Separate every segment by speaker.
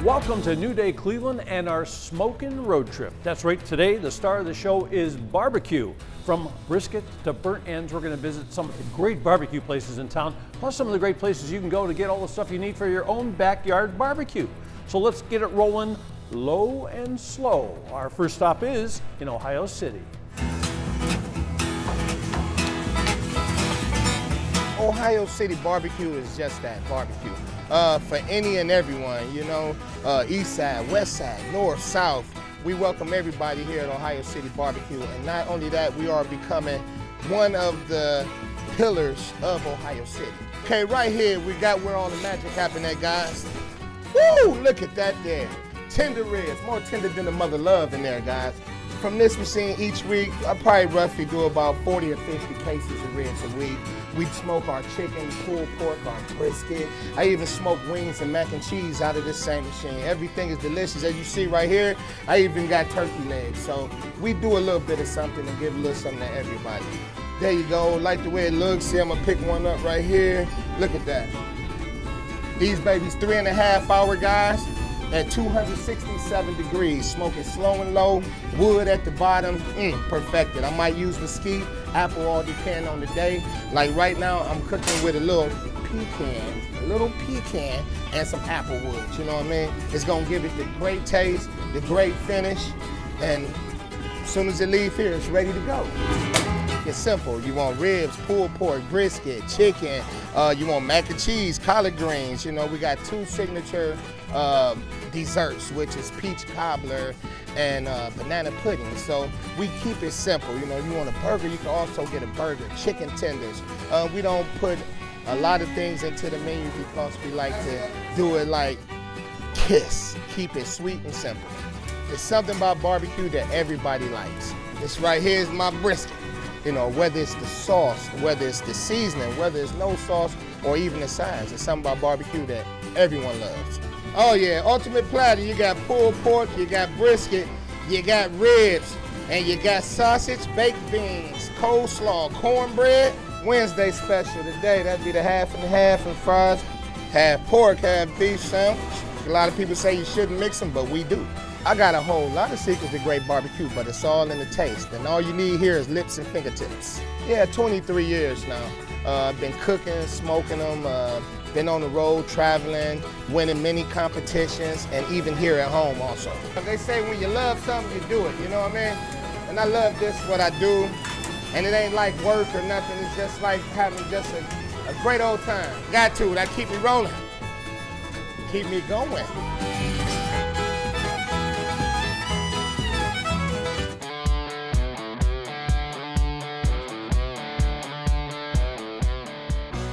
Speaker 1: Welcome to New Day Cleveland and our Smokin' road trip. That's right, today the star of the show is barbecue. From brisket to burnt ends, we're going to visit some of the great barbecue places in town, plus some of the great places you can go to get all the stuff you need for your own backyard barbecue. So let's get it rolling low and slow. Our first stop is in Ohio City.
Speaker 2: Ohio City barbecue is just that, barbecue. For any and everyone, you know, east side, west side, north, south. We welcome everybody here at Ohio City Barbecue. And not only that, we are becoming one of the pillars of Ohio City. Okay, right here, we got where all the magic happened at, guys. Woo, look at that there. Tender ribs, more tender than the mother love in there, guys. From this machine each week, I probably roughly do about 40 or 50 cases of ribs a week. We smoke our chicken, pulled pork, our brisket. I even smoke wings and mac and cheese out of this same machine. Everything is delicious. As you see right here, I even got turkey legs. So we do a little bit of something and give a little something to everybody. There you go, like the way it looks. See, I'm gonna pick one up right here. Look at that. These babies 3.5 hour, guys, at 267 degrees, smoking slow and low, wood at the bottom, perfected. I might use mesquite, apple, all depending on the day. Like right now, I'm cooking with a little pecan and some apple wood, you know what I mean? It's gonna give it the great taste, the great finish, and as soon as it leaves here, it's ready to go. It's simple. You want ribs, pulled pork, brisket, chicken. You want mac and cheese, collard greens. You know, we got 2 signature desserts, which is peach cobbler and banana pudding. So we keep it simple. You know, you want a burger, you can also get a burger, chicken tenders. We don't put a lot of things into the menu because we like to do it like KISS. Keep it sweet and simple. It's something about barbecue that everybody likes. This right here is my brisket. You know, whether it's the sauce, whether it's the seasoning, whether it's no sauce, or even the size. It's something about barbecue that everyone loves. Oh yeah, ultimate platter. You got pulled pork, you got brisket, you got ribs, and you got sausage, baked beans, coleslaw, cornbread. Wednesday special today, that'd be the half and half and fries. Half pork, half beef sandwich. A lot of people say you shouldn't mix them, but we do. I got a whole lot of secrets to great barbecue, but it's all in the taste. And all you need here is lips and fingertips. Yeah, 23 years now. I've been cooking, smoking them, been on the road, traveling, winning many competitions, and even here at home also. They say when you love something, you do it, you know what I mean? And I love this, what I do. And it ain't like work or nothing, it's just like having just a great old time. Got to, that keep me rolling, keep me going.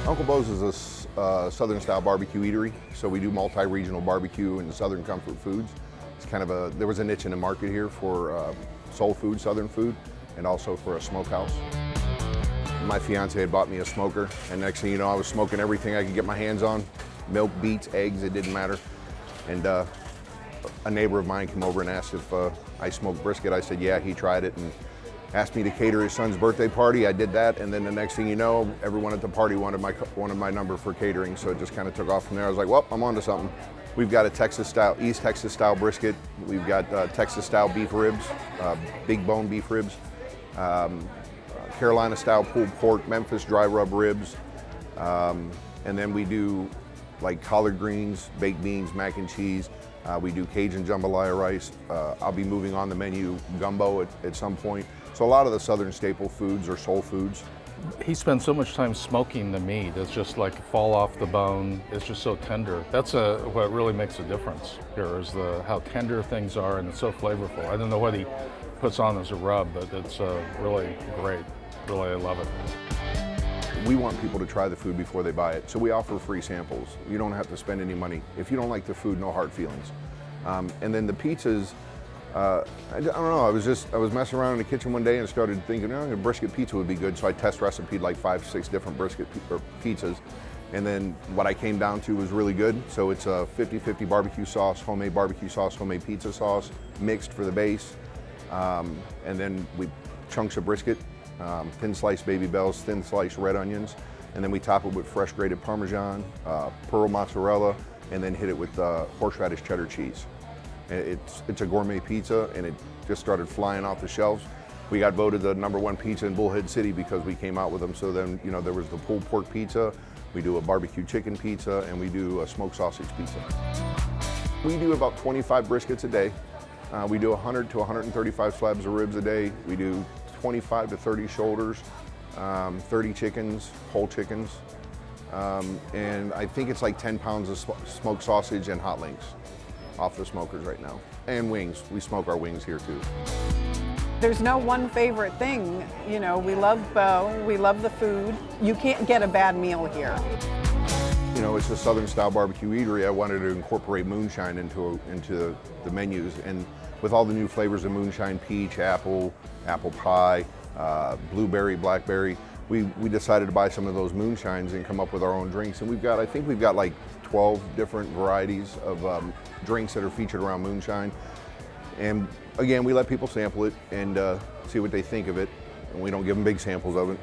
Speaker 3: Uncle Bo's is a Southern style barbecue eatery, so we do multi-regional barbecue and Southern comfort foods. It's kind of there was a niche in the market here for soul food, Southern food, and also for a smokehouse. My fiance had bought me a smoker, and next thing you know, I was smoking everything I could get my hands on. Milk, beets, eggs, it didn't matter. And a neighbor of mine came over and asked if I smoked brisket. I said, yeah, he tried it, and asked me to cater his son's birthday party. I did that, and then the next thing you know, everyone at the party wanted my number for catering, so it just kind of took off from there. I was like, well, I'm on to something. We've got a Texas style, East Texas style brisket. We've got Texas style beef ribs, big bone beef ribs, Carolina style pulled pork, Memphis dry rub ribs, and then we do like collard greens, baked beans, mac and cheese. We do Cajun jambalaya rice. I'll be moving on the menu gumbo at some point. So a lot of the Southern staple foods are soul foods.
Speaker 4: He spends so much time smoking the meat. It's just like fall off the bone. It's just so tender. That's what really makes a difference here is how tender things are, and it's so flavorful. I don't know what he puts on as a rub, but it's really great. Really, I love it.
Speaker 3: We want people to try the food before they buy it, so we offer free samples. You don't have to spend any money. If you don't like the food, no hard feelings. And then the pizzas, I don't know, I was messing around in the kitchen one day and started thinking, a brisket pizza would be good, so I test recipe'd like 5, 6 different brisket pizzas. And then what I came down to was really good. So it's a 50-50 barbecue sauce, homemade pizza sauce, mixed for the base. And then chunks of brisket, thin sliced baby bells, thin sliced red onions. And then we top it with fresh grated Parmesan, pearl mozzarella, and then hit it with horseradish cheddar cheese. It's a gourmet pizza, and it just started flying off the shelves. We got voted the #1 pizza in Bullhead City because we came out with them. So then, there was the pulled pork pizza, we do a barbecue chicken pizza, and we do a smoked sausage pizza. We do about 25 briskets a day. We do 100 to 135 slabs of ribs a day. We do 25 to 30 shoulders, 30 chickens, whole chickens. And I think it's like 10 pounds of smoked sausage and hot links off the smokers right now. And wings, we smoke our wings here too.
Speaker 5: There's no one favorite thing. We love Bo, we love the food. You can't get a bad meal here.
Speaker 3: It's a Southern style barbecue eatery. I wanted to incorporate moonshine into the menus, and with all the new flavors of moonshine, peach, apple pie, blueberry, blackberry, we decided to buy some of those moonshines and come up with our own drinks. And I think we've got like 12 different varieties of drinks that are featured around moonshine. And again, we let people sample it and see what they think of it. And we don't give them big samples of it.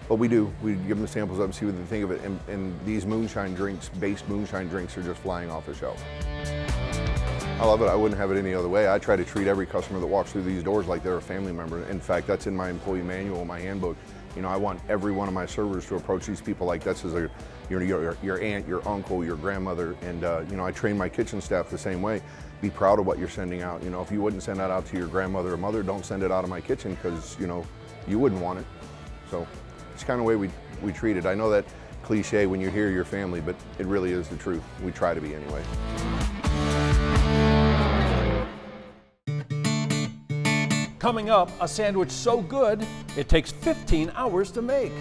Speaker 3: But we do. We give them the samples of it and see what they think of it. And these based moonshine drinks are just flying off the shelf. I love it. I wouldn't have it any other way. I try to treat every customer that walks through these doors like they're a family member. In fact, that's in my employee manual, my handbook. I want every one of my servers to approach these people like this as your aunt, your uncle, your grandmother. And I train my kitchen staff the same way. Be proud of what you're sending out. If you wouldn't send that out to your grandmother or mother, don't send it out of my kitchen because you wouldn't want it. So it's kind of the way we treat it. I know that cliche, when you're here, you're family, but it really is the truth. We try to be anyway.
Speaker 1: Coming up, a sandwich so good, it takes 15 hours to make.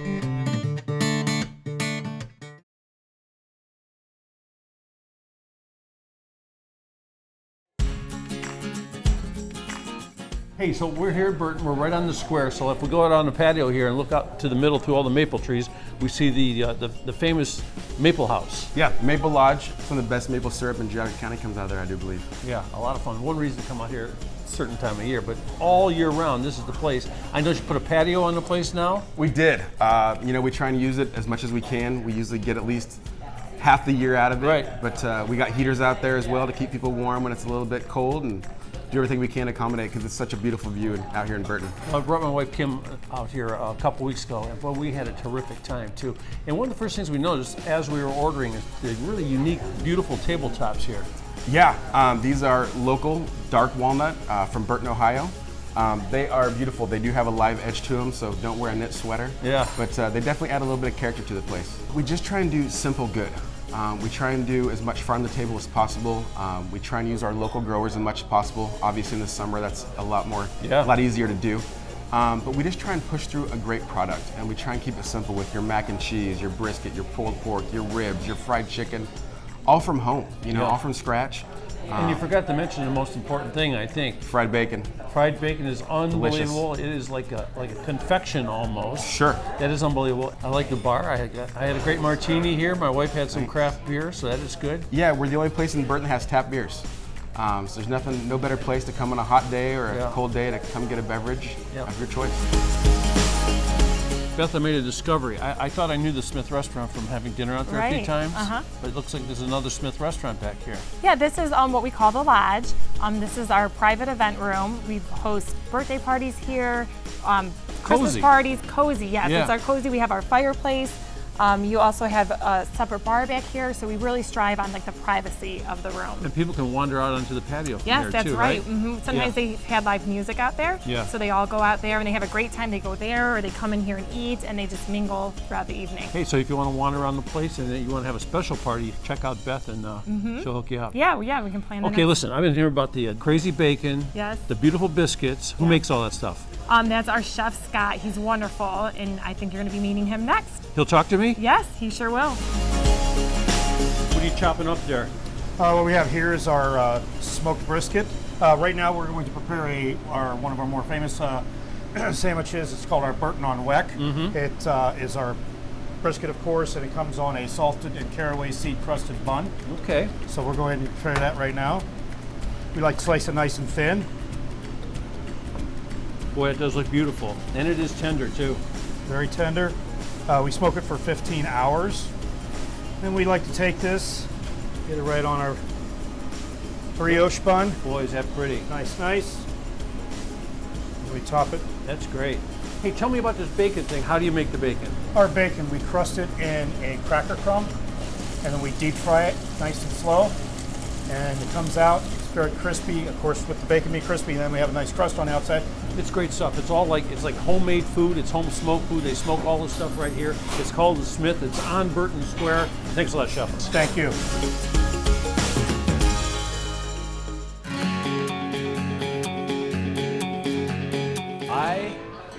Speaker 1: Hey, so we're here at Burton, we're right on the square, so if we go out on the patio here and look out to the middle through all the maple trees, we see the famous Maple House.
Speaker 6: Yeah, Maple Lodge, some of the best maple syrup in Geauga County comes out of there, I do believe.
Speaker 1: Yeah, a lot of fun. One reason to come out here a certain time of year, but all year round, this is the place. I know you put a patio on the place now?
Speaker 6: We did. We try and use it as much as we can. We usually get at least half the year out of it.
Speaker 1: Right.
Speaker 6: But we got heaters out there as well to keep people warm when it's a little bit cold, and do everything we can to accommodate because it's such a beautiful view out here in Burton.
Speaker 1: I brought my wife Kim out here a couple weeks ago, and well, we had a terrific time too. And one of the first things we noticed as we were ordering is the really unique, beautiful tabletops here.
Speaker 6: Yeah, these are local dark walnut from Burton, Ohio. They are beautiful. They do have a live edge to them, so don't wear a knit sweater.
Speaker 1: Yeah.
Speaker 6: But they definitely add a little bit of character to the place. We just try and do simple good. We try and do as much farm to table as possible. We try and use our local growers as much as possible. Obviously in the summer that's a lot easier to do. But we just try and push through a great product, and we try and keep it simple with your mac and cheese, your brisket, your pulled pork, your ribs, your fried chicken, all from home, all from scratch.
Speaker 1: And you forgot to mention the most important thing, I think.
Speaker 6: Fried bacon.
Speaker 1: Fried bacon is unbelievable.
Speaker 6: Delicious.
Speaker 1: It is like a confection almost.
Speaker 6: Sure.
Speaker 1: That is unbelievable. I like the bar. I had a great martini here. My wife had some craft beer, so that is good.
Speaker 6: Yeah, we're the only place in Burton that has tap beers. So there's no better place to come on a hot day or a cold day to come get a beverage of your choice.
Speaker 1: Beth, I made a discovery. I thought I knew the Smith restaurant from having dinner out there a few times, but it looks like there's another Smith restaurant back here.
Speaker 7: Yeah, this is what we call the Lodge. This is our private event room. We host birthday parties here, Christmas parties. Cozy, yes, it's our cozy. We have our fireplace. You also have a separate bar back here, so we really strive on the privacy of the room.
Speaker 1: And people can wander out onto the patio from there
Speaker 7: that's
Speaker 1: too,
Speaker 7: right? Sometimes they have live music out there, so they all go out there and they have a great time. They go there or they come in here and eat, and they just mingle throughout the evening.
Speaker 1: Hey, so if you want to wander around the place and you want to have a special party, check out Beth and she'll hook you up.
Speaker 7: Yeah, we can plan that.
Speaker 1: Okay, listen, I've been hearing about the crazy bacon, the beautiful biscuits. Who makes all that stuff?
Speaker 7: That's our chef, Scott. He's wonderful, and I think you're going to be meeting him next.
Speaker 1: He'll talk to me?
Speaker 7: Yes, he sure will.
Speaker 1: What are you chopping up there?
Speaker 8: What we have here is our smoked brisket. Right now we're going to prepare one of our more famous sandwiches. It's called our Burton on Weck. It is our brisket, of course, and it comes on a salted and caraway seed crusted bun.
Speaker 1: Okay.
Speaker 8: So we're going to prepare that right now. We like to slice it nice and thin.
Speaker 1: Boy, it does look beautiful. And it is tender too.
Speaker 8: Very tender. We smoke it for 15 hours. Then we like to take this Get it right on our brioche bun.
Speaker 1: Boy, is that pretty.
Speaker 8: Nice, nice. And we top it.
Speaker 1: That's great. Hey, tell me about this bacon thing. How do you make the bacon?
Speaker 8: Our bacon, we crust it in a cracker crumb, and then we deep fry it nice and slow. And it comes out, it's very crispy, of course, with the bacon being crispy, and then we have a nice crust on the outside.
Speaker 1: It's great stuff. It's all like, it's like homemade food. It's home smoked food. They smoke all this stuff right here. It's called the Smith. It's on Burton Square. Thanks a lot, Chef.
Speaker 8: Thank you.
Speaker 9: I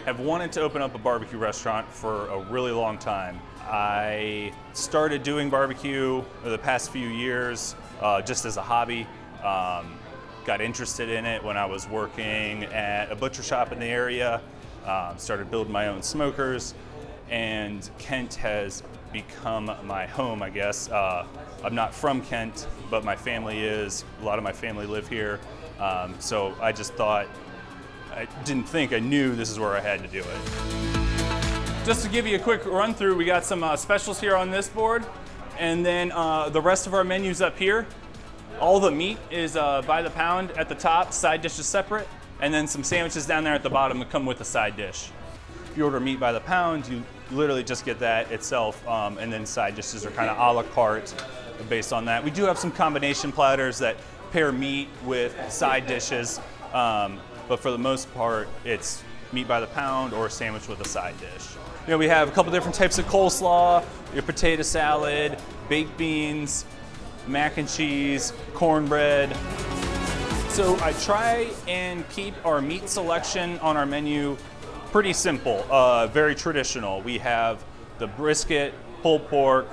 Speaker 9: have wanted to open up a barbecue restaurant for a really long time. I started doing barbecue over the past few years just as a hobby. Got interested in it when I was working at a butcher shop in the area. Started building my own smokers, and Kent has become my home, I guess. I'm not from Kent, but my family is. A lot of my family live here. So I just thought, I knew this is where I had to do it. Just to give you a quick run through, we got some specials here on this board, and then the rest of our menus up here. All the meat is by the pound at the top, side dish is separate, and then some sandwiches down there at the bottom that come with a side dish. If you order meat by the pound, you literally just get that itself, and then side dishes are kind of a la carte based on that. We do have some combination platters that pair meat with side dishes, but for the most part, it's meat by the pound or a sandwich with a side dish. You know, we have a couple different types of coleslaw, your potato salad, baked beans, mac and cheese, cornbread. So I try and keep our meat selection on our menu pretty simple, very traditional. We have the brisket, pulled pork,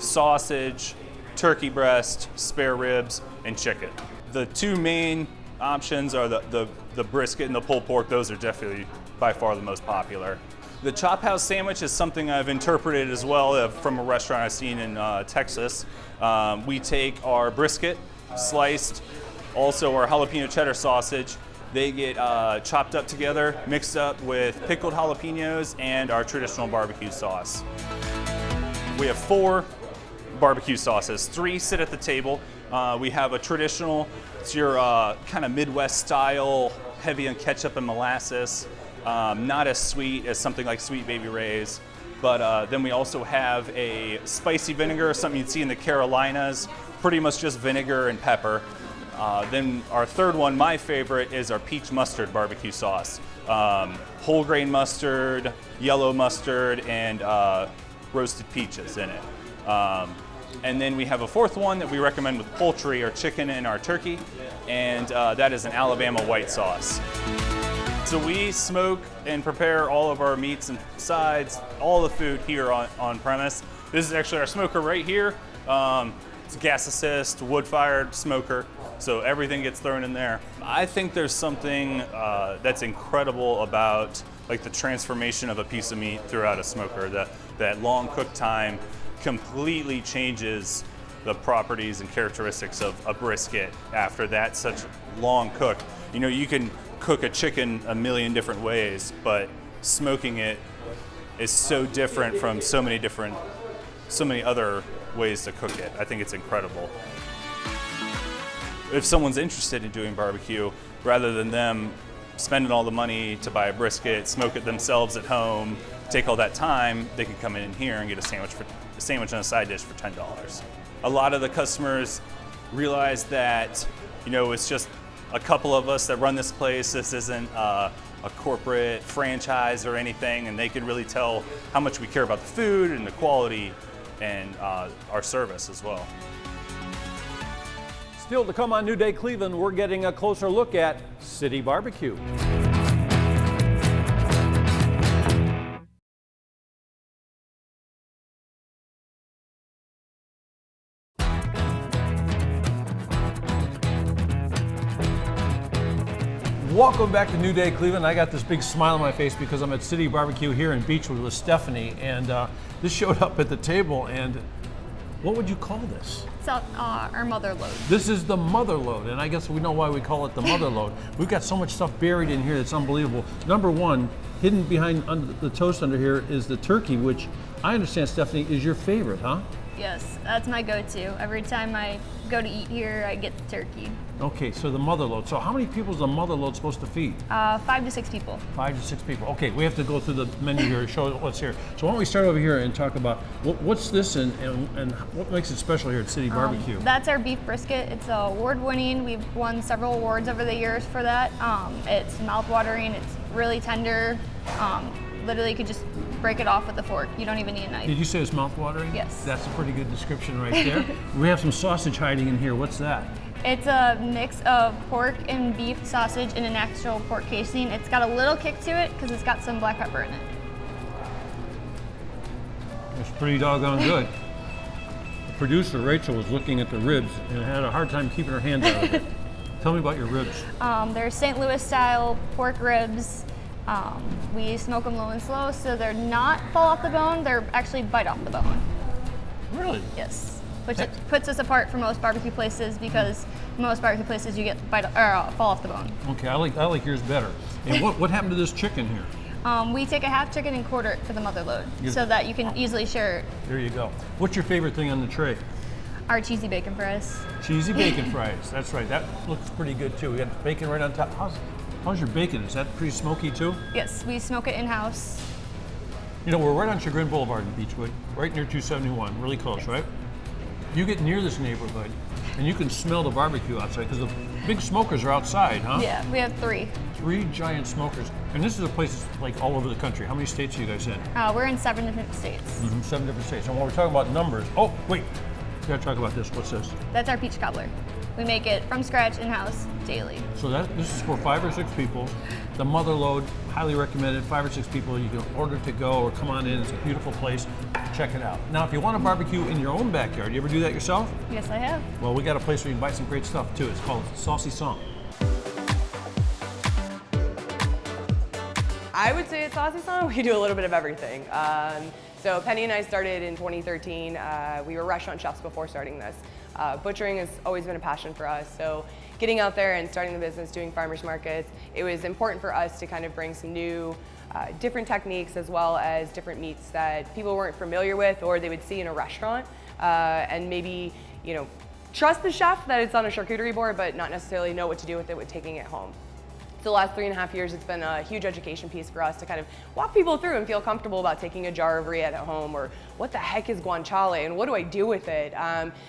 Speaker 9: sausage, turkey breast, spare ribs, and chicken. The two main options are the brisket and the pulled pork. Those are definitely by far the most popular. The Chop House sandwich is something I've interpreted as well from a restaurant I've seen in Texas. We take our brisket, sliced, also our jalapeno cheddar sausage. They get chopped up together, mixed up with pickled jalapenos and our traditional barbecue sauce. We have 4 barbecue sauces. 3 sit at the table. We have a traditional, it's your kind of Midwest style, heavy on ketchup and molasses. Not as sweet as something like Sweet Baby Ray's, but then we also have a spicy vinegar, something you'd see in the Carolinas, pretty much just vinegar and pepper. Then our third one, my favorite, is our peach mustard barbecue sauce. Whole grain mustard, yellow mustard, and roasted peaches in it. And then we have a fourth one that we recommend with poultry or chicken and our turkey, and that is an Alabama white sauce. So we smoke and prepare all of our meats and sides, all the food here on premise. This is actually our smoker right here. It's a gas assist, wood-fired smoker, so everything gets thrown in there. I think there's something that's incredible about like the transformation of a piece of meat throughout a smoker. That long cook time completely changes the properties and characteristics of a brisket after that such long cook. You know, you can cook a chicken a million different ways, but smoking it is so different from so many other ways to cook it. I think it's incredible. If someone's interested in doing barbecue, rather than them spending all the money to buy a brisket, smoke it themselves at home, take all that time, they can come in here and get a sandwich and a side dish for $10. A lot of the customers realize that, you know, it's just a couple of us that run this place. This isn't a corporate franchise or anything, and they can really tell how much we care about the food and the quality and our service as well.
Speaker 1: Still to come on New Day Cleveland, we're getting a closer look at City Barbecue. Welcome back to New Day Cleveland. I got this big smile on my face because I'm at City Barbecue here in Beechwood with Stephanie, and this showed up at the table, and what would you call this?
Speaker 10: It's our mother load.
Speaker 1: This is the mother load, and I guess we know why we call it the mother load. We've got so much stuff buried in here that's unbelievable. Number one, hidden behind under the toast under here is the turkey, which I understand, Stephanie, is your favorite, huh?
Speaker 10: Yes, that's my go-to. Every time I go to eat here, I get the turkey.
Speaker 1: Okay, so the mother load. So how many people is the mother load supposed to feed?
Speaker 10: 5 to 6 people.
Speaker 1: 5 to 6 people. Okay, we have to go through the menu here and show what's here. So why don't we start over here and talk about what's this and what makes it special here at City Barbecue?
Speaker 10: That's our beef brisket. It's award-winning. We've won several awards over the years for that. It's mouth-watering. It's really tender. Literally, you could just break it off with a fork. You don't even need a knife.
Speaker 1: Did you say it's mouth-watering?
Speaker 10: Yes.
Speaker 1: That's a pretty good description right there. We have some sausage hiding in here. What's that?
Speaker 10: It's a mix of pork and beef sausage in an actual pork casing. It's got a little kick to it because it's got some black pepper in it.
Speaker 1: It's pretty doggone good. The producer, Rachel, was looking at the ribs and had a hard time keeping her hands out of it. Tell me about your ribs.
Speaker 10: They're St. Louis style pork ribs. We smoke them low and slow so they're not fall off the bone, they're actually bite off the bone.
Speaker 1: Really?
Speaker 10: Yes. Which puts us apart from most barbecue places because most barbecue places you get fall off the bone.
Speaker 1: Okay, I like yours better. And what happened to this chicken here?
Speaker 10: We take a half chicken and quarter it for the mother load so that you can easily share it.
Speaker 1: There you go. What's your favorite thing on the tray?
Speaker 10: Our cheesy bacon fries.
Speaker 1: Cheesy bacon fries. That's right. That looks pretty good too. We got bacon right on top. How's your bacon? Is that pretty smoky too?
Speaker 10: Yes, we smoke it in-house.
Speaker 1: You know, we're right on Chagrin Boulevard in Beechwood, right near 271, really close, right? You get near this neighborhood and you can smell the barbecue outside because the big smokers are outside, huh?
Speaker 10: Yeah, we have 3.
Speaker 1: 3 giant smokers. And this is a place like all over the country. How many states are you guys in?
Speaker 10: We're in 7 different states.
Speaker 1: 7 different states. And when we're talking about numbers, oh, wait, we gotta talk about this. What's this?
Speaker 10: That's our peach cobbler. We make it from scratch in-house daily.
Speaker 1: So this is for 5 or 6 people. The mother load, highly recommended. 5 or 6 people, you can order to go or come on in. It's a beautiful place. Check it out. Now, if you want to barbecue in your own backyard, you ever do that yourself?
Speaker 10: Yes, I have.
Speaker 1: Well, we got a place where you can buy some great stuff too. It's called Saucisson.
Speaker 11: I would say at Saucisson, we do a little bit of everything. So Penny and I started in 2013. We were restaurant chefs before starting this. Butchering has always been a passion for us. So getting out there and starting the business, doing farmers markets, it was important for us to kind of bring some new, different techniques as well as different meats that people weren't familiar with or they would see in a restaurant and maybe, you know, trust the chef that it's on a charcuterie board but not necessarily know what to do with it with taking it home. The last 3.5 years, it's been a huge education piece for us to kind of walk people through and feel comfortable about taking a jar of rillette at home or what the heck is guanciale and what do I do with it?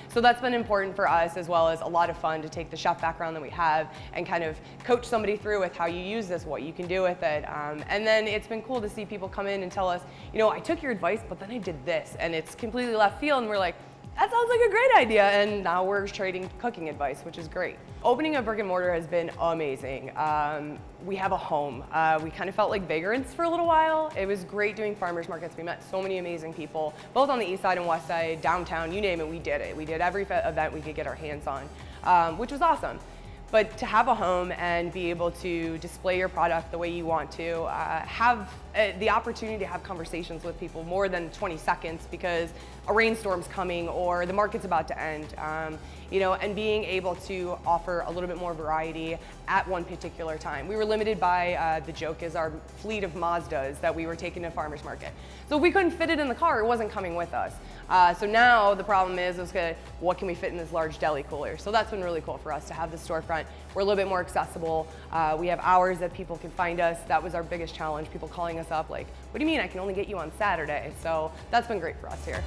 Speaker 11: So that's been important for us as well as a lot of fun to take the chef background that we have and kind of coach somebody through with how you use this, what you can do with it. And then it's been cool to see people come in and tell us, you know, I took your advice, but then I did this and it's completely left field and we're like, that sounds like a great idea, and now we're trading cooking advice, which is great. Opening a brick and mortar has been amazing. We have a home. We kind of felt like vagrants for a little while. It was great doing farmers markets. We met so many amazing people, both on the east side and west side, downtown, you name it, we did it. We did every event we could get our hands on, which was awesome. But to have a home and be able to display your product the way you want to, have the opportunity to have conversations with people more than 20 seconds because a rainstorm's coming or the market's about to end, you know, and being able to offer a little bit more variety at one particular time. We were limited by, the joke is our fleet of Mazdas that we were taking to farmers market. So if we couldn't fit it in the car, it wasn't coming with us. So now the problem is what can we fit in this large deli cooler? So that's been really cool for us to have the storefront. We're a little bit more accessible. We have hours that people can find us. That was our biggest challenge, people calling us up like, what do you mean I can only get you on Saturday? So that's been great for us here.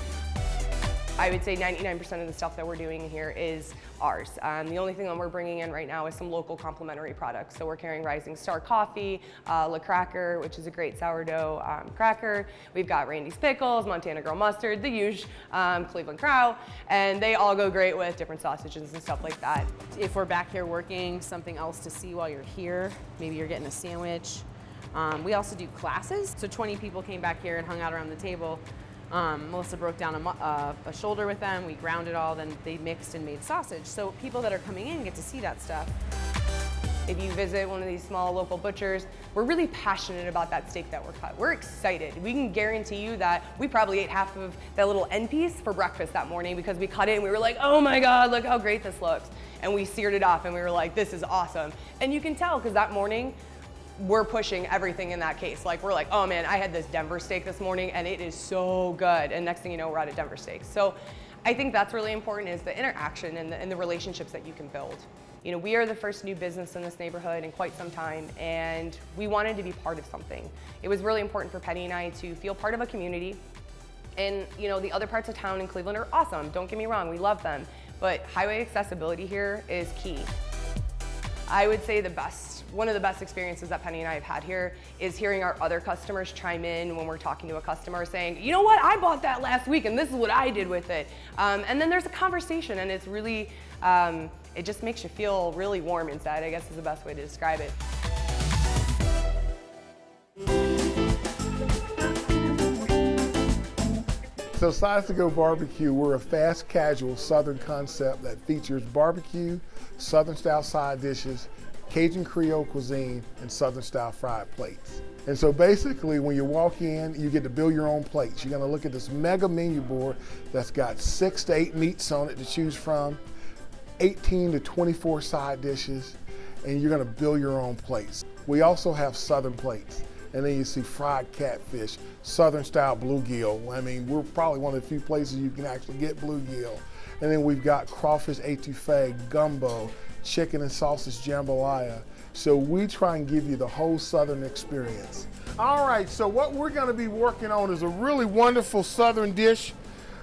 Speaker 11: I would say 99% of the stuff that we're doing here is ours. The only thing that we're bringing in right now is some local complementary products. So we're carrying Rising Star Coffee, La Cracker, which is a great sourdough cracker. We've got Randy's Pickles, Montana Girl Mustard, the huge Cleveland Kraut, and they all go great with different sausages and stuff like that.
Speaker 12: If we're back here working, something else to see while you're here, maybe you're getting a sandwich. We also do classes. So 20 people came back here and hung out around the table. Melissa broke down a shoulder with them, we ground it all, then they mixed and made sausage. So people that are coming in get to see that stuff.
Speaker 11: If you visit one of these small local butchers, we're really passionate about that steak that we're cut. We're excited. We can guarantee you that we probably ate half of that little end piece for breakfast that morning because we cut it and we were like, oh my God, look how great this looks. And we seared it off and we were like, this is awesome. And you can tell because that morning, we're pushing everything in that case. Like we're like, oh man, I had this Denver steak this morning and it is so good. And next thing you know, we're out of Denver steaks. So I think that's really important, is the interaction and the relationships that you can build. You know, we are the first new business in this neighborhood in quite some time, and we wanted to be part of something. It was really important for Penny and I to feel part of a community. And you know, the other parts of town in Cleveland are awesome, don't get me wrong, we love them. But highway accessibility here is key. I would say one of the best experiences that Penny and I have had here is hearing our other customers chime in when we're talking to a customer saying, you know what, I bought that last week and this is what I did with it. And then there's a conversation, and it's really, it just makes you feel really warm inside, I guess is the best way to describe it.
Speaker 13: So Size to Go Barbecue, we're a fast casual Southern concept that features barbecue, Southern style side dishes, Cajun Creole cuisine, and Southern style fried plates. And so basically when you walk in, you get to build your own plates. You're gonna look at this mega menu board that's got 6 to 8 meats on it to choose from, 18 to 24 side dishes, and you're gonna build your own plates. We also have Southern plates. And then you see fried catfish, Southern style bluegill. I mean, we're probably one of the few places you can actually get bluegill. And then we've got crawfish etouffee, gumbo, chicken and sausage jambalaya. So we try and give you the whole Southern experience. All right, so what we're gonna be working on is a really wonderful Southern dish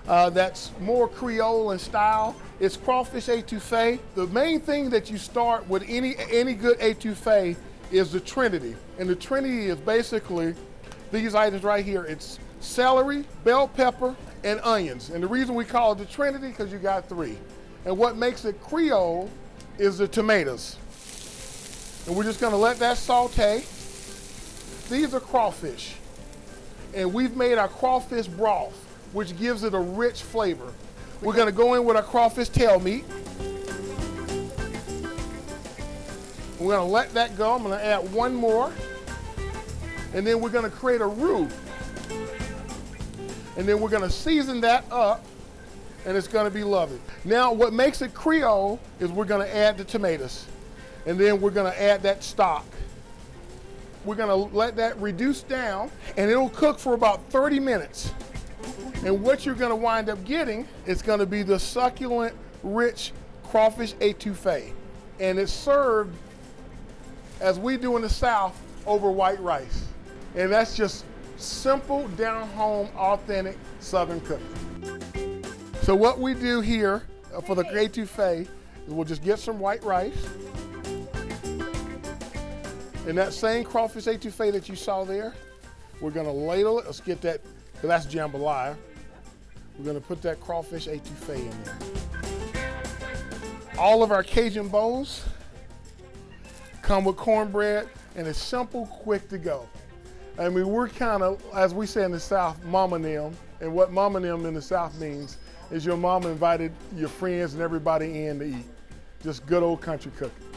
Speaker 13: that's more Creole in style. It's crawfish etouffee. The main thing that you start with any good etouffee is the Trinity. And the Trinity is basically these items right here. It's celery, bell pepper, and onions. And the reason we call it the Trinity, because you got 3. And what makes it Creole is the tomatoes. And we're just gonna let that saute. These are crawfish. And we've made our crawfish broth, which gives it a rich flavor. We're gonna go in with our crawfish tail meat. We're gonna let that go. I'm gonna add 1 more. And then we're gonna create a roux. And then we're gonna season that up, and it's gonna be lovely. Now, what makes it Creole is we're gonna add the tomatoes. And then we're gonna add that stock. We're gonna let that reduce down, and it'll cook for about 30 minutes. And what you're gonna wind up getting is gonna be the succulent, rich crawfish etouffee. And it's served, as we do in the South, over white rice. And that's just simple, down-home, authentic Southern cooking. So what we do here for the etouffee is we'll just get some white rice. And that same crawfish etouffee that you saw there, we're gonna ladle it. Let's get that, because that's jambalaya. We're gonna put that crawfish etouffee in there. All of our Cajun bowls come with cornbread, and it's simple, quick to go. I mean, we're kind of, as we say in the South, mama nem, and what mama nem in the South means is your mama invited your friends and everybody in to eat. Just good old country cooking.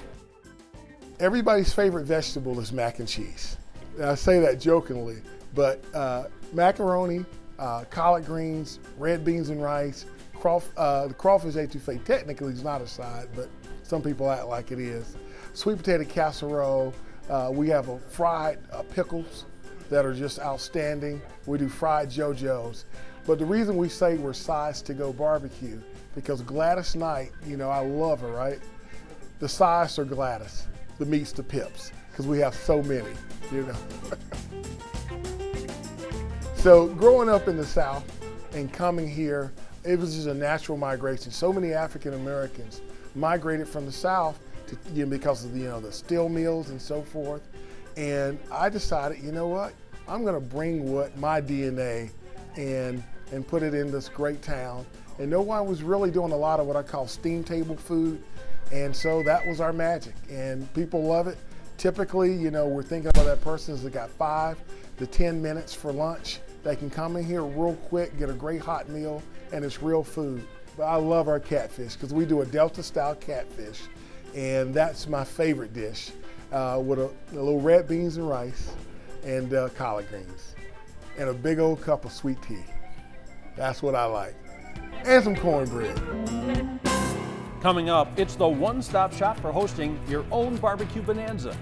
Speaker 13: Everybody's favorite vegetable is mac and cheese. And I say that jokingly, but macaroni, collard greens, red beans and rice, the crawfish etouffee technically is not a side, but some people act like it is. Sweet potato casserole. We have fried pickles that are just outstanding. We do fried JoJo's. But the reason we say we're Size to Go Barbecue, because Gladys Knight, you know, I love her, right? The size are Gladys, the meat's the Pips, because we have so many, you know. So growing up in the South and coming here, it was just a natural migration. So many African Americans migrated from the South because of the steel mills and so forth. And I decided, you know what? I'm gonna bring my DNA and put it in this great town. And no one was really doing a lot of what I call steam table food. And so that was our magic, and people love it. Typically, we're thinking about that person that got 5 to 10 minutes for lunch. They can come in here real quick, get a great hot meal, and it's real food. But I love our catfish, because we do a Delta style catfish. And that's my favorite dish, with a little red beans and rice and collard greens and a big old cup of sweet tea. That's what I like. And some cornbread.
Speaker 1: Coming up, it's the one-stop shop for hosting your own barbecue bonanza.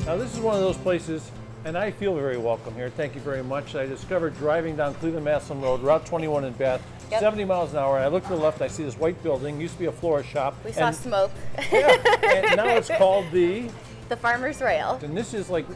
Speaker 1: Now this is one of those places, and I feel very welcome here. Thank you very much. I discovered driving down Cleveland Massillon Road, Route 21 in Bath, 70 miles an hour. I look to the left, I see this white building, used to be a florist shop.
Speaker 14: We saw smoke.
Speaker 1: Yeah, and now it's called the
Speaker 14: Farmer's Rail.
Speaker 1: And this is like,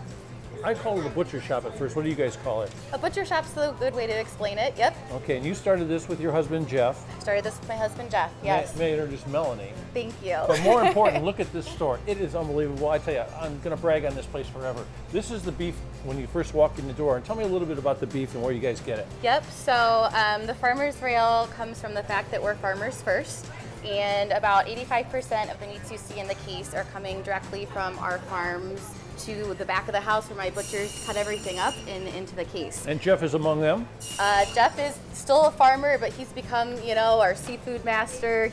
Speaker 1: I call it a butcher shop at first. What do you guys call it?
Speaker 14: A butcher shop's a good way to explain it, yep.
Speaker 1: Okay, and you started this with your husband, Jeff.
Speaker 14: Started this with my husband, Jeff, yes.
Speaker 1: May I introduce Melanie?
Speaker 14: Thank you.
Speaker 1: But more important, look at this store. It is unbelievable. I tell you, I'm going to brag on this place forever. This is the beef when you first walk in the door. And tell me a little bit about the beef and where you guys get it.
Speaker 14: Yep, so the Farmer's Rail comes from the fact that we're farmers first. And about 85% of the meats you see in the case are coming directly from our farms to the back of the house where my butchers cut everything up and into the case.
Speaker 1: And Jeff is among them?
Speaker 14: Jeff is still a farmer, but he's become, you know, our seafood master.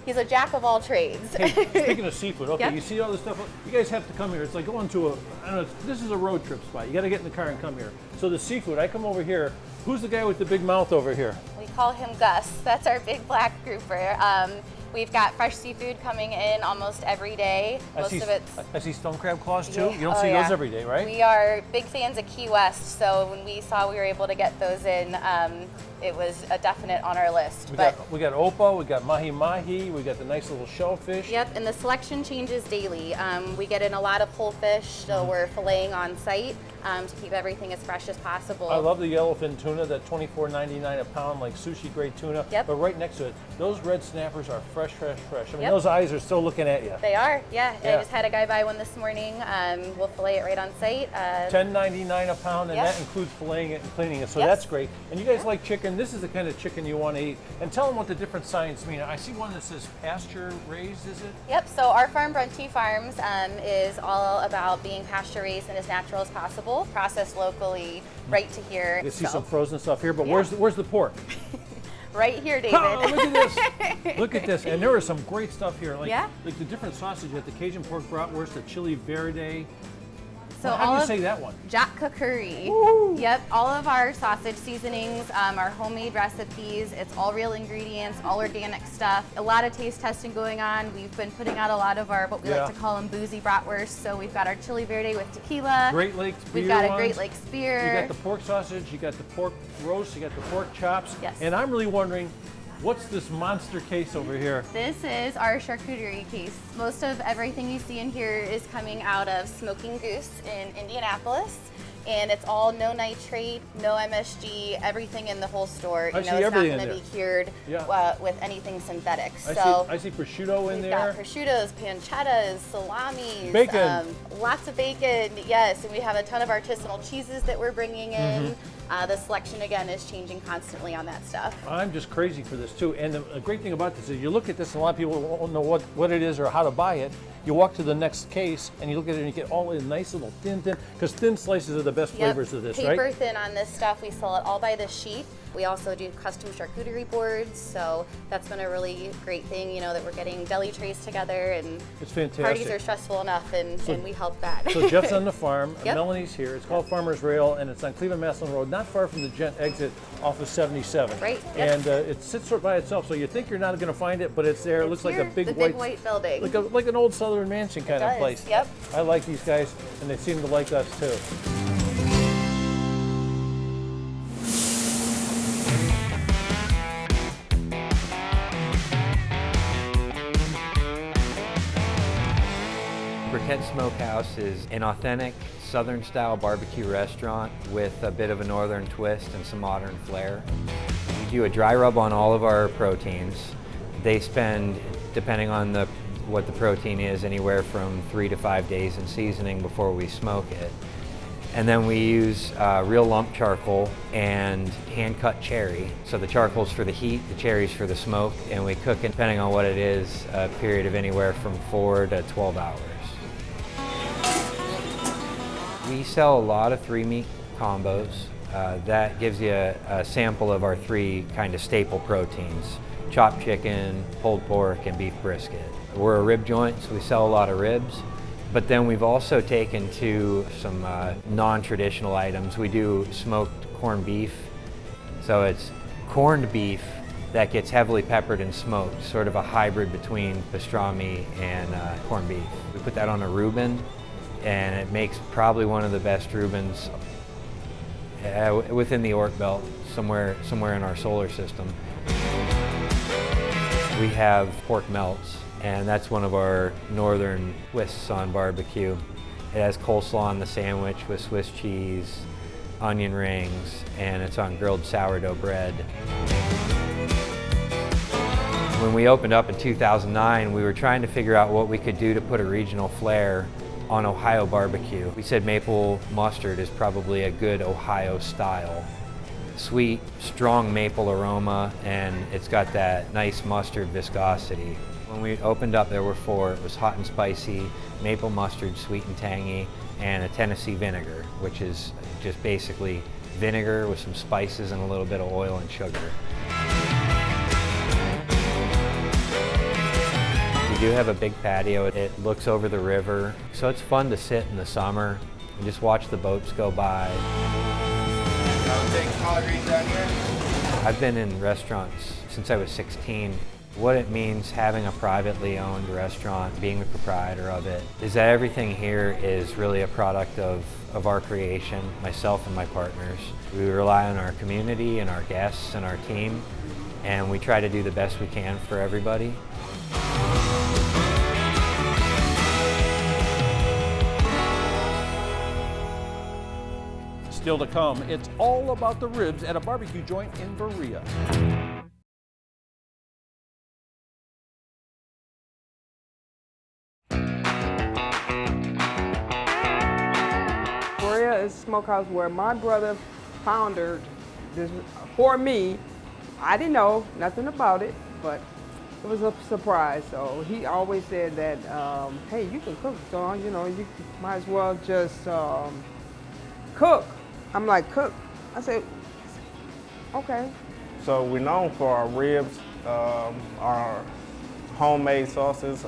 Speaker 14: He's a jack of all trades.
Speaker 1: Hey, speaking of seafood, okay,
Speaker 14: Yep.
Speaker 1: You see all this stuff? You guys have to come here. It's like going to a, I don't know, this is a road trip spot. You got to get in the car and come here. So the seafood, I come over here. Who's the guy with the big mouth over here?
Speaker 14: We call him Gus. That's our big black grouper. We've got fresh seafood coming in almost every day.
Speaker 1: I see stone crab claws too.
Speaker 14: Yeah.
Speaker 1: You don't see those every day, right?
Speaker 14: We are big fans of Key West, so when we saw we were able to get those in, it was a definite on our list.
Speaker 1: We got opa, we got mahi-mahi, we got the nice little shellfish.
Speaker 14: Yep, and the selection changes daily. We get in a lot of whole fish, so we're filleting on site to keep everything as fresh as possible.
Speaker 1: I love the yellowfin tuna, that $24.99 a pound, like sushi grade tuna.
Speaker 14: Yep.
Speaker 1: But right next to it, those red snappers are fresh. I mean,
Speaker 14: Yep.
Speaker 1: those eyes are still looking at you.
Speaker 14: They are, yeah. I just had a guy buy one this morning. We'll fillet it right on site.
Speaker 1: $10.99 a pound, and
Speaker 14: Yep.
Speaker 1: that includes filleting it and cleaning it, so
Speaker 14: Yep.
Speaker 1: that's great. And you guys like chicken. This is the kind of chicken you want to eat. And tell them what the different signs mean. I see one that says pasture raised, is it?
Speaker 14: Yep, so our farm, Brunty Farms, is all about being pasture raised and as natural as possible, processed locally, right to here.
Speaker 1: You see some frozen stuff here, but where's the pork?
Speaker 14: Right here, David.
Speaker 1: Oh, look at this. Look at this. And there is some great stuff here. Like,
Speaker 14: Yeah.
Speaker 1: like the different sausage. You got the Cajun pork bratwurst, the chili verde.
Speaker 14: So
Speaker 1: Well, how do
Speaker 14: all
Speaker 1: you
Speaker 14: of
Speaker 1: say that one?
Speaker 14: Jatka curry. Yep, all of our sausage seasonings are homemade recipes. It's all real ingredients, all organic stuff. A lot of taste testing going on. We've been putting out a lot of our, what we like to call them, boozy bratwurst. So we've got our chili verde with tequila.
Speaker 1: Great Lakes beer.
Speaker 14: We've got a
Speaker 1: ones.
Speaker 14: Great Lakes beer.
Speaker 1: You got the pork sausage, you got the pork roast, you got the pork chops.
Speaker 14: Yes.
Speaker 1: And I'm really wondering, what's this monster case over here?
Speaker 14: This is our charcuterie case. Most of everything you see in here is coming out of Smokin Goose in Indianapolis. And it's all no nitrate, no MSG, everything in the whole store.
Speaker 1: I
Speaker 14: You
Speaker 1: see
Speaker 14: know, it's not
Speaker 1: everything
Speaker 14: going
Speaker 1: in
Speaker 14: to be
Speaker 1: there.
Speaker 14: cured with anything synthetic.
Speaker 1: I see prosciutto in
Speaker 14: we've
Speaker 1: there.
Speaker 14: got prosciuttos, pancettas, salamis,
Speaker 1: Bacon.
Speaker 14: Lots of bacon, yes. And we have a ton of artisanal cheeses that we're bringing in.
Speaker 1: Mhm.
Speaker 14: The selection, again, is changing constantly on that stuff.
Speaker 1: I'm just crazy for this too. And the great thing about this is you look at this and a lot of people won't know what it is or how to buy it. You walk to the next case and you look at it and you get all in nice little thin, because thin slices are the best flavors of this, right?
Speaker 14: Paper thin on this stuff. We sell it all by the sheet. We also do custom charcuterie boards, so that's been a really great thing, you know, that we're getting deli trays together, and
Speaker 1: It's fantastic.
Speaker 14: parties are stressful enough, and we help that.
Speaker 1: So Jeff's on the farm,
Speaker 14: Yep.
Speaker 1: Melanie's here. It's called Farmer's Rail, and it's on Cleveland Massillon Road, not far from the Gent exit off of 77.
Speaker 14: Right, yep.
Speaker 1: And it sits sort of by itself, so you think you're not going to find it, but it's there. It looks like a big
Speaker 14: the big white building.
Speaker 1: like an old Southern mansion kind of
Speaker 14: does,
Speaker 1: place.
Speaker 14: yep.
Speaker 1: I like these guys, and they seem to like us too.
Speaker 15: Briquettes Smokehouse is an authentic Southern style barbecue restaurant with a bit of a northern twist and some modern flair. We do a dry rub on all of our proteins. They spend, depending on what the protein is, anywhere from 3 to 5 days in seasoning before we smoke it. And then we use real lump charcoal and hand-cut cherry. So the charcoal's for the heat, the cherry's for the smoke, and we cook it, depending on what it is, a period of anywhere from 4 to 12 hours. We sell a lot of 3-meat combos. That gives you a sample of our 3 kind of staple proteins: chopped chicken, pulled pork, and beef brisket. We're a rib joint, so we sell a lot of ribs. But then we've also taken to some non-traditional items. We do smoked corned beef. So it's corned beef that gets heavily peppered and smoked, sort of a hybrid between pastrami and corned beef. We put that on a Reuben, and it makes probably one of the best Reubens within the Oort Belt, somewhere in our solar system. We have pork melts, and that's one of our northern twists on barbecue. It has coleslaw on the sandwich with Swiss cheese, onion rings, and it's on grilled sourdough bread. When we opened up in 2009, we were trying to figure out what we could do to put a regional flair on Ohio barbecue. We said maple mustard is probably a good Ohio style. Sweet, strong maple aroma, and it's got that nice mustard viscosity. When we opened up, there were 4. It was hot and spicy, maple mustard, sweet and tangy, and a Tennessee vinegar, which is just basically vinegar with some spices and a little bit of oil and sugar. We do have a big patio. It looks over the river, so it's fun to sit in the summer and just watch the boats go by. I've been in restaurants since I was 16. What it means having a privately owned restaurant, being the proprietor of it, is that everything here is really a product of our creation, myself and my partners. We rely on our community and our guests and our team, and we try to do the best we can for everybody.
Speaker 1: Still to come, it's all about the ribs at a barbecue joint in Berea.
Speaker 16: Berea is a smokehouse where my brother founded this for me. I didn't know nothing about it, but it was a surprise. So he always said that, hey, you can cook, so you know, you might as well just cook. I'm like, cook? I said, okay.
Speaker 17: So we're known for our ribs, our homemade sauces.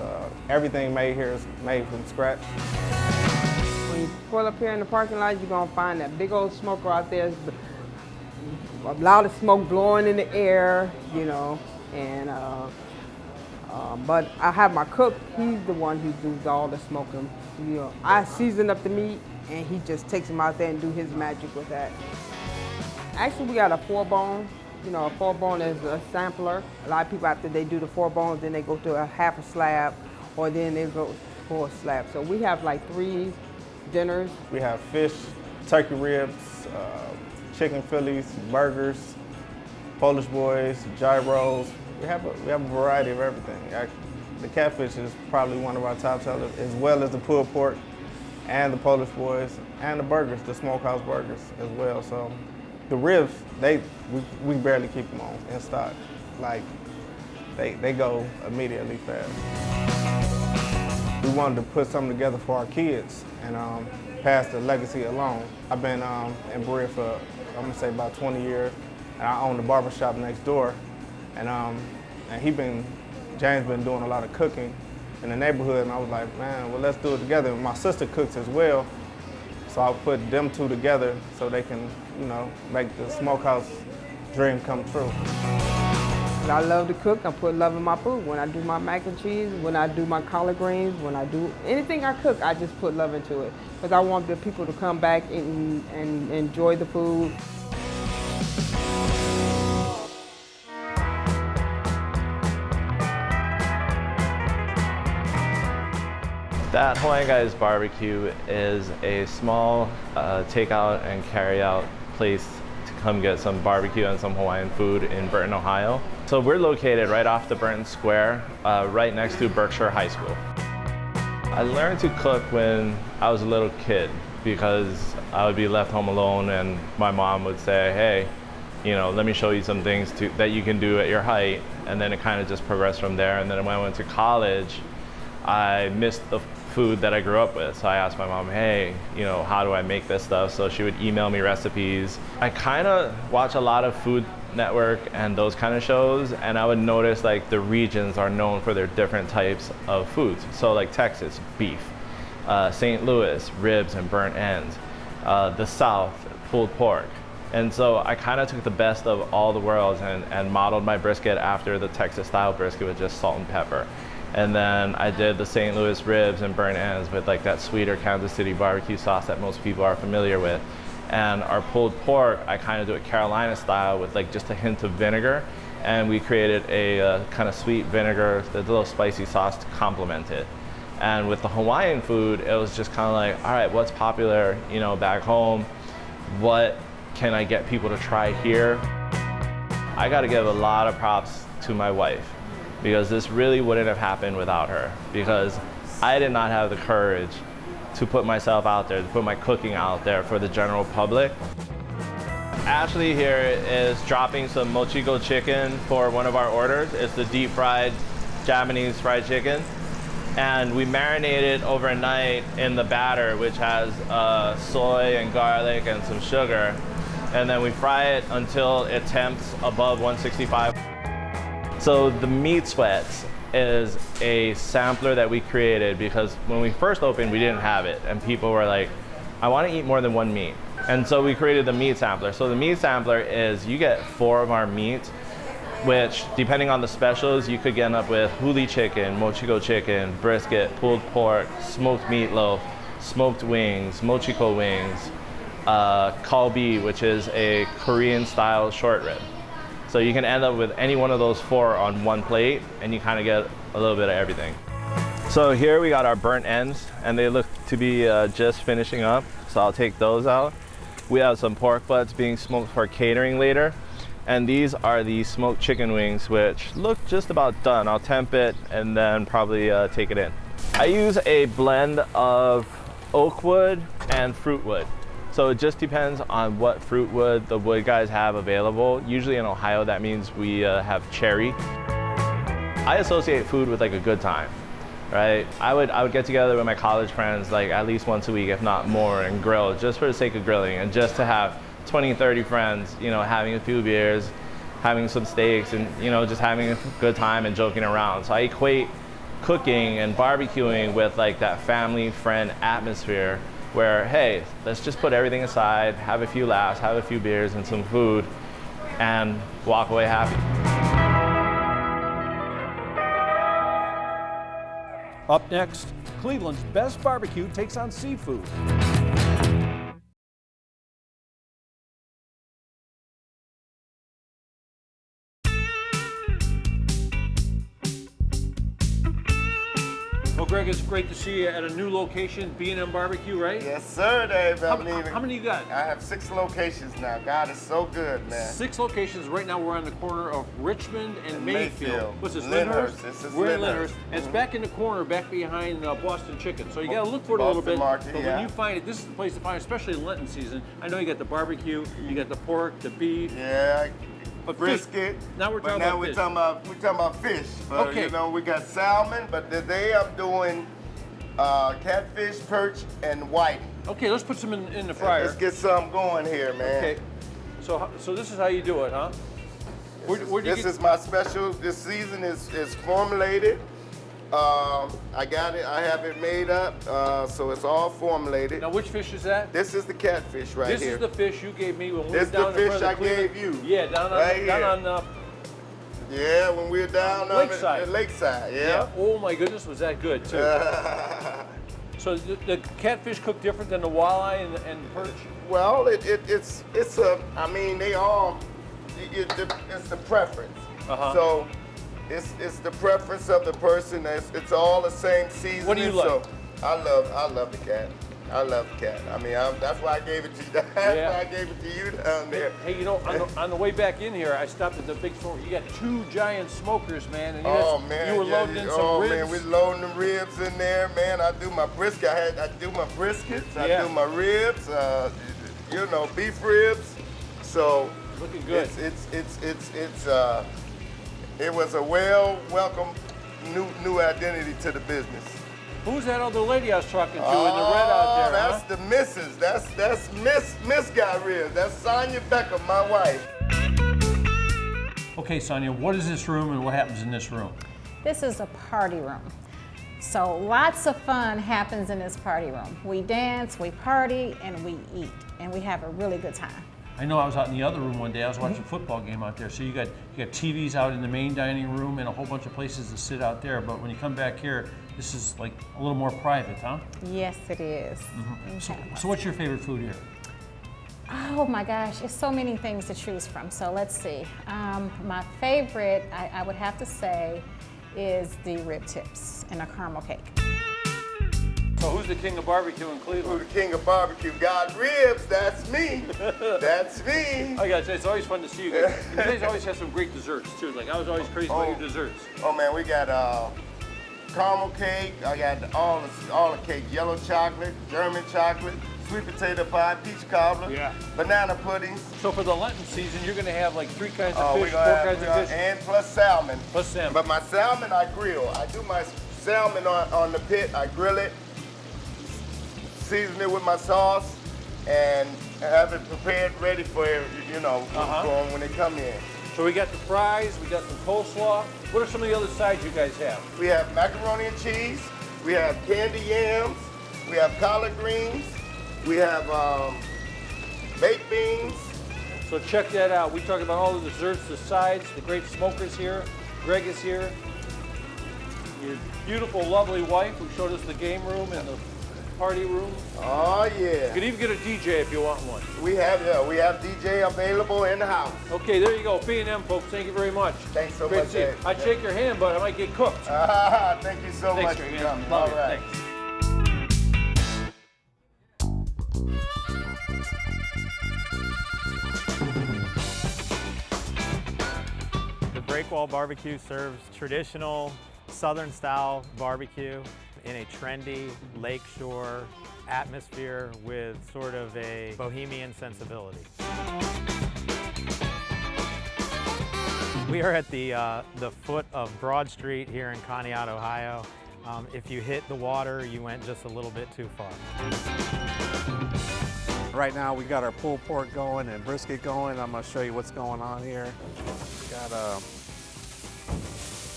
Speaker 17: Everything made here is made from scratch.
Speaker 16: When you pull up here in the parking lot, you're gonna find that big old smoker out there. A lot of smoke blowing in the air, you know, and but I have my cook. He's the one who does all the smoking. You know, I season up the meat, and he just takes them out there and do his magic with that. Actually, we got a 4-bone. You know, a 4-bone is a sampler. A lot of people, after they do the 4 bones, then they go to a half a slab, or then they go for a slab. So we have like 3 dinners.
Speaker 17: We have fish, turkey ribs, chicken Phillies, burgers, Polish boys, gyros. We have a variety of everything. The catfish is probably one of our top sellers, as well as the pulled pork and the Polish boys and the burgers, the smokehouse burgers as well. So the ribs, we barely keep them on in stock. Like they go immediately fast. We wanted to put something together for our kids and pass the legacy along. I've been in Berea for, I'm gonna say about 20 years, and I own the barbershop next door. And James been doing a lot of cooking in the neighborhood, and I was like, man, well, let's do it together. And my sister cooks as well, so I put them 2 together so they can, you know, make the smokehouse dream come true.
Speaker 16: I love to cook. I put love in my food. When I do my mac and cheese, when I do my collard greens, when I do anything I cook, I just put love into it because I want the people to come back and enjoy the food.
Speaker 18: That Hawaiian Guys Barbecue is a small takeout and carry-out place to come get some barbecue and some Hawaiian food in Burton, Ohio. So we're located right off the Burton Square, right next to Berkshire High School. I learned to cook when I was a little kid because I would be left home alone and my mom would say, hey, you know, let me show you some things that you can do at your height. And then it kind of just progressed from there. And then when I went to college, I missed the food that I grew up with. So I asked my mom, hey, you know, how do I make this stuff? So she would email me recipes. I kind of watch a lot of Food Network and those kind of shows, and I would notice like the regions are known for their different types of foods. So like Texas, beef, St. Louis, ribs and burnt ends, the South, pulled pork. And so I kind of took the best of all the worlds and modeled my brisket after the Texas style brisket with just salt and pepper. And then I did the St. Louis ribs and burnt ends with like that sweeter Kansas City barbecue sauce that most people are familiar with. And our pulled pork, I kind of do it Carolina style with like just a hint of vinegar. And we created a kind of sweet vinegar, a little spicy sauce to complement it. And with the Hawaiian food, it was just kind of like, all right, what's popular, you know, back home? What can I get people to try here? I got to give a lot of props to my wife, because this really wouldn't have happened without her, because I did not have the courage to put myself out there, to put my cooking out there for the general public. Ashley here is dropping some mochiko chicken for one of our orders. It's the deep fried Japanese fried chicken. And we marinate it overnight in the batter, which has soy and garlic and some sugar. And then we fry it until it temps above 165. So the Meat Sweats is a sampler that we created because when we first opened, we didn't have it. And people were like, I want to eat more than one meat. And so we created the meat sampler. So the meat sampler is you get 4 of our meats, which depending on the specials, you could end up with huli chicken, mochiko chicken, brisket, pulled pork, smoked meatloaf, smoked wings, mochiko wings, kalbi, which is a Korean style short rib. So you can end up with any one of those 4 on one plate and you kind of get a little bit of everything. So here we got our burnt ends and they look to be just finishing up. So I'll take those out. We have some pork butts being smoked for catering later. And these are the smoked chicken wings, which look just about done. I'll temp it and then probably take it in. I use a blend of oak wood and fruit wood. So it just depends on what fruit wood the wood guys have available. Usually in Ohio, that means we have cherry. I associate food with like a good time, right? I would get together with my college friends like at least once a week, if not more, and grill just for the sake of grilling and just to have 20, 30 friends, you know, having a few beers, having some steaks and, you know, just having a good time and joking around. So I equate cooking and barbecuing with like that family friend atmosphere where, hey, let's just put everything aside, have a few laughs, have a few beers and some food, and walk away happy.
Speaker 1: Up next, Cleveland's best barbecue takes on seafood. Well, Greg, it's great to see you at a new location, B&M Barbecue, right?
Speaker 2: Yes, sir, Dave.
Speaker 1: How many you got?
Speaker 2: I have 6 locations now. God is so good, man.
Speaker 1: 6 locations. Right now, we're on the corner of Richmond and Mayfield. What's this,
Speaker 2: Lyndhurst?
Speaker 1: We're in Lyndhurst. And it's back in the corner, back behind Boston Chicken. So you got to look for it a little bit.
Speaker 2: Market,
Speaker 1: but when you find it, this is the place to find it, especially in Lenten season. I know you got the barbecue, you got the pork, the beef.
Speaker 2: Yeah.
Speaker 1: But
Speaker 2: brisket.
Speaker 1: Now we're talking about fish.
Speaker 2: We're talking about fish. But,
Speaker 1: okay.
Speaker 2: You know, we got salmon, but today I'm doing catfish, perch, and whiting.
Speaker 1: Okay, let's put some in the fryer.
Speaker 2: Let's get some going here, man.
Speaker 1: Okay. So this is how you do it, huh?
Speaker 2: This is my special. This season is formulated. I got it. I have it made up, so it's all formulated.
Speaker 1: Now, which fish is that?
Speaker 2: This is the catfish right here.
Speaker 1: This is the fish you gave me when we
Speaker 2: this
Speaker 1: were down
Speaker 2: the
Speaker 1: in
Speaker 2: fish
Speaker 1: front of
Speaker 2: I gave you.
Speaker 1: Yeah, down on
Speaker 2: yeah, when we were down on
Speaker 1: Lakeside.
Speaker 2: The lakeside. Yeah.
Speaker 1: Oh my goodness, was that good too? So the catfish cooked different than the walleye and the perch?
Speaker 2: Well, it's a. I mean, they all. It's the preference. So. It's the preference of the person. It's all the same seasoning.
Speaker 1: What do you like?
Speaker 2: So I love the cat. I love the cat. I mean, that's why I gave it to you. That's why I gave it to you down there.
Speaker 1: Hey, you know, on the way back in here, I stopped at the big store. You got 2 giant smokers, man. And you were loading in some ribs.
Speaker 2: Man, we're loading the ribs in there, man. I do my brisket. I do my briskets. I do my ribs. You know, beef ribs. So
Speaker 1: looking good.
Speaker 2: It was a welcome new identity to the business.
Speaker 1: Who's that other lady I was talking to in the red out there?
Speaker 2: That's the missus. That's Miss Got Ribs. That's Sonia Beckham, my wife.
Speaker 1: Okay, Sonia, what is this room and what happens in this room?
Speaker 19: This is a party room. So lots of fun happens in this party room. We dance, we party, and we eat, and we have a really good time.
Speaker 1: I know I was out in the other room one day, I was watching a football game out there, so you got TVs out in the main dining room and a whole bunch of places to sit out there, but when you come back here, this is like a little more private, huh?
Speaker 19: Yes, it is.
Speaker 1: So what's your favorite food here?
Speaker 19: Oh my gosh, there's so many things to choose from. So let's see. My favorite, I would have to say, is the rib tips and a caramel cake.
Speaker 1: So who's the king of barbecue in Cleveland?
Speaker 2: Who's the king of barbecue? God ribs, that's me. That's me.
Speaker 1: I gotta say, it's always fun to see you guys. You guys always have some great desserts too. Like I was always crazy about your desserts.
Speaker 2: Oh man, we got caramel cake. I got all the cake, yellow chocolate, German chocolate, sweet potato pie, peach cobbler, banana puddings.
Speaker 1: So for the Lenten season, you're gonna have like 3 kinds of fish, 4 kinds of fish,
Speaker 2: and plus salmon.
Speaker 1: Plus salmon.
Speaker 2: But my salmon I grill. I do my salmon on the pit. I grill it, season it with my sauce, and have it prepared, ready for for them when they come in.
Speaker 1: So we got the fries, we got some coleslaw. What are some of the other sides you guys have?
Speaker 2: We have macaroni and cheese. We have candy yams. We have collard greens. We have baked beans.
Speaker 1: So check that out. We talk about all the desserts, the sides, the great smokers here. Greg is here. Your beautiful, lovely wife who showed us the game room and the party room.
Speaker 2: Oh yeah.
Speaker 1: You can even get a DJ if you want one.
Speaker 2: We have DJ available in the house.
Speaker 1: Okay, there you go. B&M folks, thank you very much.
Speaker 2: Thanks so
Speaker 1: Great
Speaker 2: much.
Speaker 1: to see you. I'd shake your hand, but I might get cooked.
Speaker 2: Thank you so much
Speaker 1: Greg,
Speaker 2: for coming.
Speaker 1: Love
Speaker 2: All
Speaker 1: you.
Speaker 2: right.
Speaker 1: Thanks.
Speaker 20: The Breakwall BBQ serves traditional Southern style barbecue in a trendy lakeshore atmosphere with sort of a bohemian sensibility. We are at the foot of Broad Street here in Conneaut, Ohio. If you hit the water, you went just a little bit too far.
Speaker 21: Right now we got our pulled pork going and brisket going. I'm going to show you what's going on here. Got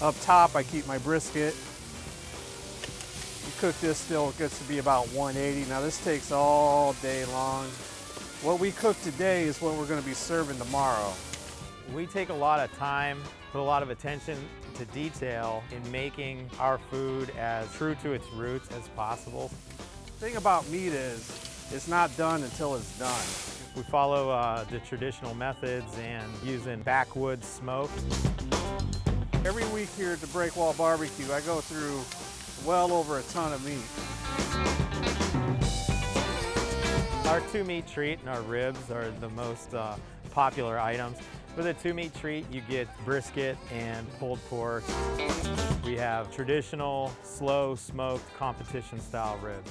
Speaker 21: up top I keep my brisket. You cook this till it gets to be about 180. Now this takes all day long. What we cook today is what we're going to be serving tomorrow.
Speaker 20: We take a lot of time, put a lot of attention to detail in making our food as true to its roots as possible.
Speaker 21: The thing about meat is it's not done until it's done.
Speaker 20: We follow the traditional methods and using backwoods smoke.
Speaker 21: Every week here at the Breakwall BBQ, I go through well over a ton of meat.
Speaker 20: Our 2-meat treat and our ribs are the most popular items. With a 2-meat treat, you get brisket and pulled pork. We have traditional, slow smoked competition style ribs.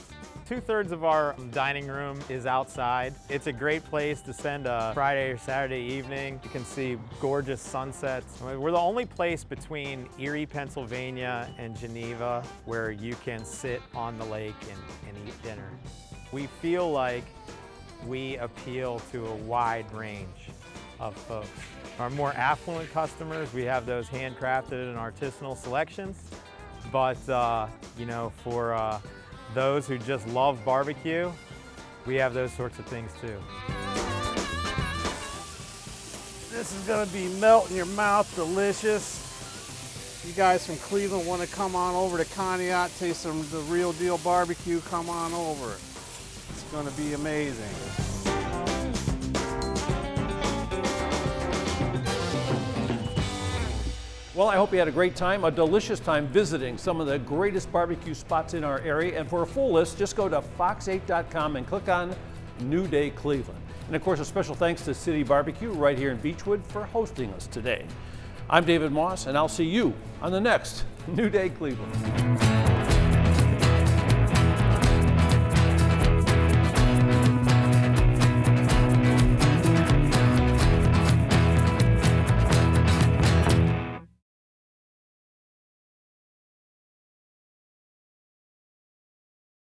Speaker 20: 2/3 of our dining room is outside. It's a great place to spend a Friday or Saturday evening. You can see gorgeous sunsets. We're the only place between Erie, Pennsylvania and Geneva where you can sit on the lake and eat dinner. We feel like we appeal to a wide range of folks. Our more affluent customers, we have those handcrafted and artisanal selections, but for those who just love barbecue, we have those sorts of things too.
Speaker 21: This is gonna be melt in your mouth, delicious. You guys from Cleveland want to come on over to Conneaut, taste some of the real deal barbecue, come on over. It's gonna be amazing.
Speaker 1: Well, I hope you had a great time, a delicious time visiting some of the greatest barbecue spots in our area. And for a full list, just go to fox8.com and click on New Day Cleveland. And of course, a special thanks to City Barbecue right here in Beechwood for hosting us today. I'm David Moss, and I'll see you on the next New Day Cleveland.